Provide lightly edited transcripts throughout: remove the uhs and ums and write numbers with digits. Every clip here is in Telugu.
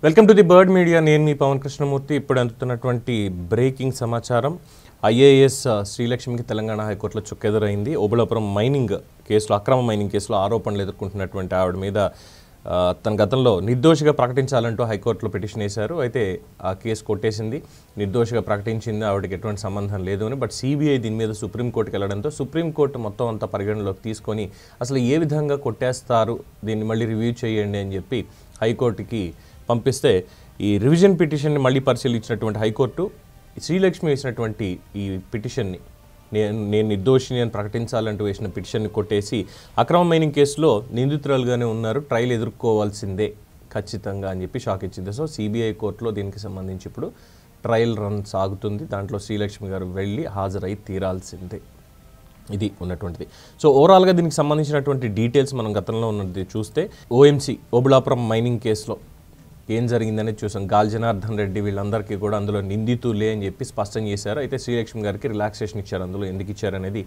Welcome to the bird media. నేను మీ పవన్ కృష్ణమూర్తి. ఇప్పుడు అందుతున్నటువంటి బ్రేకింగ్ సమాచారం. ఐఏఎస్ శ్రీలక్ష్మికి తెలంగాణ హైకోర్టులో చుక్కెదురైంది. ఓబుళాపురం మైనింగ్ కేసులో, అక్రమ మైనింగ్ కేసులో ఆరోపణలు ఎదుర్కొంటున్నటువంటి ఆవిడ మీద తన గతంలో నిర్దోషిగా ప్రకటించాలంటూ హైకోర్టులో పిటిషన్ వేశారు. అయితే ఆ కేసు కొట్టేసింది. నిర్దోషిగా ప్రకటించింది, ఆవిడకి ఎటువంటి సంబంధం లేదు అని. బట్ సిబిఐ దీని మీద సుప్రీంకోర్టుకి వెళ్ళడంతో సుప్రీంకోర్టు మొత్తం అంతా పరిగణలోకి తీసుకొని అసలు ఏ విధంగా కొట్టేస్తారు, దీన్ని మళ్ళీ రివ్యూ చేయండి అని చెప్పి హైకోర్టుకి పంపిస్తే ఈ రివిజన్ పిటిషన్ని మళ్ళీ పరిశీలించినటువంటి హైకోర్టు శ్రీలక్ష్మి వేసినటువంటి ఈ పిటిషన్ని, నేను నిర్దోషిని అని ప్రకటించాలంటూ వేసిన పిటిషన్ని కొట్టేసి అక్రమ మైనింగ్ కేసులో నిందితురాలుగానే ఉన్నారు, ట్రయల్ ఎదుర్కోవాల్సిందే ఖచ్చితంగా అని చెప్పి షాక్ ఇచ్చింది. సో సిబిఐ కోర్టులో దీనికి సంబంధించి ఇప్పుడు ట్రయల్ రన్ సాగుతుంది. దాంట్లో శ్రీలక్ష్మి గారు వెళ్ళి హాజరై తీరాల్సిందే. ఇది ఉన్నటువంటిది. సో ఓవరాల్గా దీనికి సంబంధించినటువంటి డీటెయిల్స్ మనం గతంలో ఉన్నది చూస్తే, ఓఎంసీ ఓబుళాపురం మైనింగ్ కేసులో ఏం జరిగిందనేది చూసాం. గాలి జనార్దన్ రెడ్డి వీళ్ళందరికీ కూడా అందులో నిందితులే అని చెప్పి స్పష్టం చేశారు. అయితే శ్రీలక్ష్మి గారికి రిలాక్సేషన్ ఇచ్చారు. అందులో ఎందుకు ఇచ్చారనేది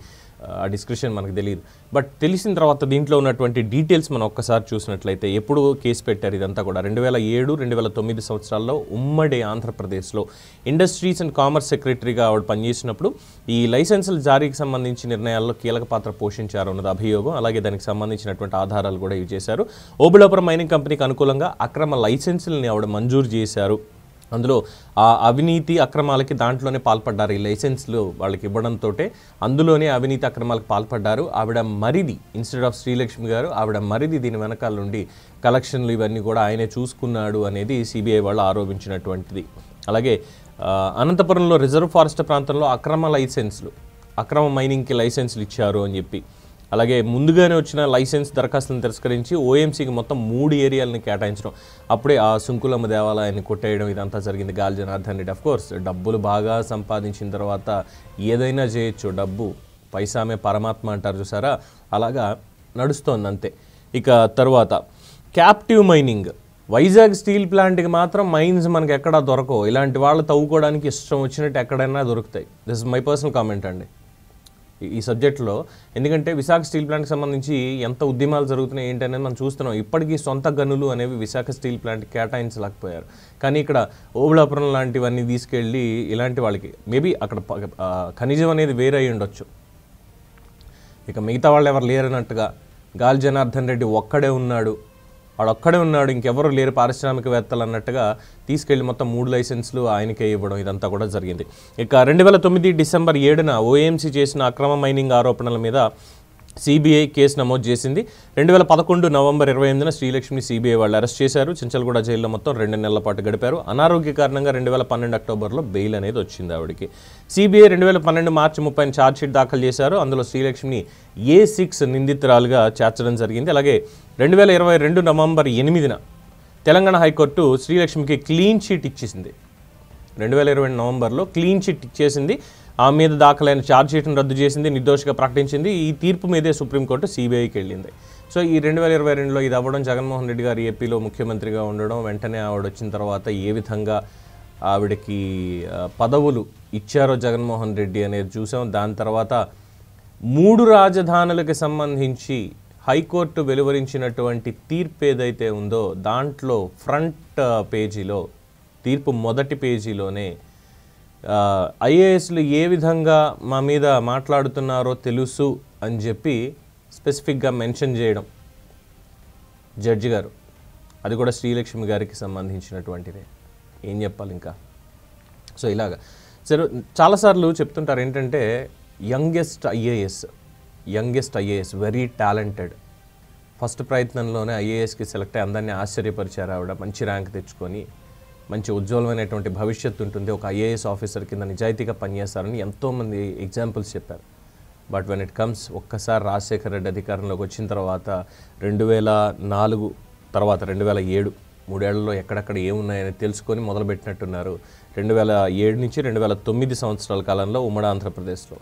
ఆ డిస్క్రిప్షన్ మనకు తెలియదు. బట్ తెలిసిన తర్వాత దీంట్లో ఉన్నటువంటి డీటెయిల్స్ మనం ఒక్కసారి చూసినట్లయితే, ఎప్పుడు కేసు పెట్టారు ఇదంతా కూడా 2007, 2009 సంవత్సరాల్లో ఉమ్మడి ఆంధ్రప్రదేశ్లో ఇండస్ట్రీస్ అండ్ కామర్స్ సెక్రటరీగా ఆవిడ పనిచేసినప్పుడు ఈ లైసెన్సుల జారీకి సంబంధించి నిర్ణయాల్లో కీలక పాత్ర పోషించారు అన్నది అభియోగం. అలాగే దానికి సంబంధించినటువంటి ఆధారాలు కూడా ఇవి చేశారు. ఓబుళాపురం మైనింగ్ కంపెనీకి అనుకూలంగా అక్రమ లైసెన్సుల్ని ఆవిడ మంజూరు చేశారు. అందులో ఆ అవినీతి అక్రమాలకి దాంట్లోనే పాల్పడ్డారు. ఈ లైసెన్స్లు వాళ్ళకి ఇవ్వడంతో అందులోనే అవినీతి అక్రమాలకు పాల్పడ్డారు. ఆవిడ మరిది, ఇన్స్టెడ్ ఆఫ్ శ్రీలక్ష్మి గారు, ఆవిడ మరిది దీని వెనకాల నుండి కలెక్షన్లు ఇవన్నీ కూడా ఆయనే చూసుకున్నాడు అనేది సిబిఐ వాళ్ళు ఆరోపించినటువంటిది. అలాగే అనంతపురంలో రిజర్వ్ ఫారెస్ట్ ప్రాంతంలో అక్రమ మైనింగ్కి లైసెన్సులు ఇచ్చారు అని చెప్పి, అలాగే ముందుగానే వచ్చిన లైసెన్స్ దరఖాస్తులను తిరస్కరించి ఓఎంసీకి మొత్తం 3 ఏరియాలను కేటాయించడం, అప్పుడే ఆ సుంకులమ్మ దేవాలయాన్ని కొట్టేయడం, ఇదంతా జరిగింది. గాలి జనార్దన్ రెడ్డి కోర్స్ డబ్బులు బాగా సంపాదించిన తర్వాత ఏదైనా చేయొచ్చు, డబ్బు పైసామే పరమాత్మ అంటారు చూసారా, అలాగా నడుస్తోంది అంతే. ఇక తర్వాత క్యాప్టివ్ మైనింగ్, వైజాగ్ స్టీల్ ప్లాంట్కి మాత్రం మైన్స్ మనకి ఎక్కడా దొరకవు. ఇలాంటి వాళ్ళు తవ్వుకోవడానికి ఇష్టం వచ్చినట్టు ఎక్కడైనా దొరుకుతాయి. This is my personal comment అండి ఈ సబ్జెక్ట్లో. ఎందుకంటే విశాఖ స్టీల్ ప్లాంట్కి సంబంధించి ఎంత ఉద్యమాలు జరుగుతున్నాయి ఏంటనేది మనం చూస్తున్నాం. ఇప్పటికీ సొంత గనులు అనేవి విశాఖ స్టీల్ ప్లాంట్కి కేటాయించలేకపోయారు. కానీ ఇక్కడ ఓబుళాపురం లాంటివన్నీ తీసుకెళ్ళి ఇలాంటి వాళ్ళకి మేబీ అక్కడ ఖనిజం అనేది వేరే అయి ఉండొచ్చు. ఇక మిగతా వాళ్ళు ఎవరు లేరన్నట్టుగా గాలి జనార్దన్ రెడ్డి ఒక్కడే ఉన్నాడు, ఇంకెవరు లేరు పారిశ్రామికవేత్తలు అన్నట్టుగా తీసుకెళ్లి మొత్తం 3 లైసెన్సులు ఆయనకే ఇవ్వడం, ఇదంతా కూడా జరిగింది. ఇక 2009 డిసెంబర్ 7న ఓఎంసీ చేసిన అక్రమ మైనింగ్ ఆరోపణల మీద సిబిఐ కేసు నమోదు చేసింది. 2011 నవంబర్ 28న శ్రీలక్ష్మిని సిబిఐ వాళ్ళు అరెస్ట్ చేశారు. చెంచల్గూడ జైల్లో మొత్తం 2 నెలల పాటు గడిపారు. అనారోగ్య కారణంగా 2012 అక్టోబర్లో బెయిల్ అనేది వచ్చింది ఆవిడకి. సిబిఐ 2012 మార్చి 30న ఛార్జ్షీట్ దాఖలు చేశారు. అందులో శ్రీలక్ష్మిని A6 నిందితురాలుగా చేర్చడం జరిగింది. అలాగే 2022 నవంబర్ 8న తెలంగాణ హైకోర్టు శ్రీలక్ష్మికి క్లీన్ చిట్ ఇచ్చేసింది. 2020 నవంబర్లో క్లీన్ చిట్ ఇచ్చేసింది. ఆ మీద దాఖలైన ఛార్జ్షీట్ను రద్దు చేసింది, నిర్దోషిగా ప్రకటించింది. ఈ తీర్పు మీదే సుప్రీంకోర్టు సిబిఐకి వెళ్ళింది. సో ఈ 2022లో ఇది అవ్వడం, జగన్మోహన్ రెడ్డి గారు ఏపీలో ముఖ్యమంత్రిగా ఉండడం, వెంటనే ఆవిడ వచ్చిన తర్వాత ఏ విధంగా ఆవిడకి పదవులు ఇచ్చారో జగన్మోహన్ రెడ్డి అనేది చూసాం. దాని తర్వాత 3 రాజధానులకు సంబంధించి హైకోర్టు వెలువరించినటువంటి తీర్పు ఏదైతే ఉందో దాంట్లో ఫ్రంట్ పేజీలో, తీర్పు మొదటి పేజీలోనే ఐఏఎస్లు ఏ విధంగా మా మీద మాట్లాడుతున్నారో తెలుసు అని చెప్పి స్పెసిఫిక్గా మెన్షన్ చేయడం జడ్జి గారు, అది కూడా శ్రీలక్ష్మి గారికి సంబంధించినటువంటిదే. ఏం చెప్పాలి ఇంకా. సో ఇలాగా సరే చాలాసార్లు చెప్తుంటారు ఏంటంటే youngest IAS very talented, first ప్రయత్నంలోనే ఐఏఎస్కి సెలెక్ట్ అయ్యి అందరినీ ఆశ్చర్యపరిచారు. ఆవిడ మంచి ర్యాంక్ తెచ్చుకొని మంచి ఉజ్వలమైనటువంటి భవిష్యత్తు ఉంటుంది, ఒక ఐఏఎస్ ఆఫీసర్ కింద నిజాయితీగా పనిచేస్తారని ఎంతోమంది ఎగ్జాంపుల్స్ చెప్పారు. బట్ వెన్ ఇట్ కమ్స్, ఒక్కసారి రాజశేఖర రెడ్డి అధికారంలోకి వచ్చిన తర్వాత 2004 తర్వాత 2007 3 ఏళ్లలో ఎక్కడెక్కడ ఏమున్నాయని తెలుసుకొని మొదలుపెట్టినట్టున్నారు. 2007 నుంచి 2009 సంవత్సరాల కాలంలో ఉమ్మడి ఆంధ్రప్రదేశ్లో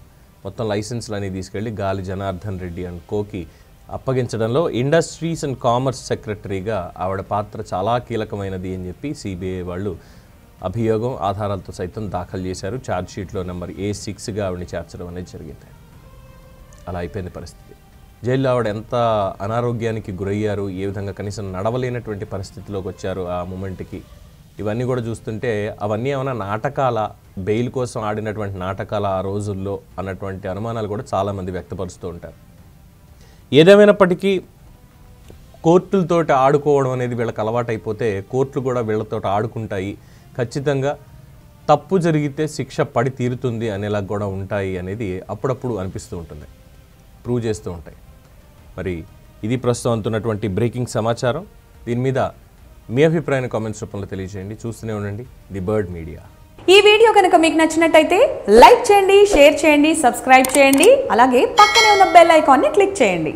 మొత్తం లైసెన్సులు అనేవి తీసుకెళ్ళి గాలి జనార్దన్ రెడ్డి అండ్ కోకి అప్పగించడంలో ఇండస్ట్రీస్ అండ్ కామర్స్ సెక్రటరీగా ఆవిడ పాత్ర చాలా కీలకమైనది అని చెప్పి సిబిఐ వాళ్ళు అభియోగం ఆధారాలతో సైతం దాఖలు చేశారు. ఛార్జ్షీట్లో నెంబర్ A6గా ఆవిడని చేర్చడం అనేది జరిగింది. అలా అయిపోయింది పరిస్థితి. జైల్లో ఆవిడ ఎంత అనారోగ్యానికి గురయ్యారు, ఏ విధంగా కనీసం నడవలేనటువంటి పరిస్థితిలోకి వచ్చారు ఆ మూమెంట్కి ఇవన్నీ కూడా చూస్తుంటే అవన్నీ ఏమైనా నాటకాల, బెయిల్ కోసం ఆడినటువంటి నాటకాల ఆ రోజుల్లో అన్నటువంటి అనుమానాలు కూడా చాలామంది వ్యక్తపరుస్తూ ఉంటారు. ఏదేమైనప్పటికీ కోర్టులతోటి ఆడుకోవడం అనేది వీళ్ళకి అలవాటైపోతే కోర్టులు కూడా వీళ్ళతో ఆడుకుంటాయి, ఖచ్చితంగా తప్పు జరిగితే శిక్ష పడి తీరుతుంది అనేలా కూడా ఉంటాయి అనేది అప్పుడప్పుడు అనిపిస్తూ ఉంటుంది, ప్రూవ్ చేస్తూ ఉంటాయి. మరి ఇది ప్రస్తుతం అందుతున్నటువంటి బ్రేకింగ్ సమాచారం. దీని మీద మీ అభిప్రాయాన్ని కామెంట్స్ రూపంలో తెలియజేయండి. చూస్తూనే ఉండండి ది బర్డ్ మీడియా. ఈ వీడియో కనుక మీకు నచ్చినట్టయితే లైక్ చేయండి, షేర్ చేయండి, సబ్స్క్రైబ్ చేయండి. అలాగే పక్కనే ఉన్న బెల్ ఐకాన్ని క్లిక్ చేయండి.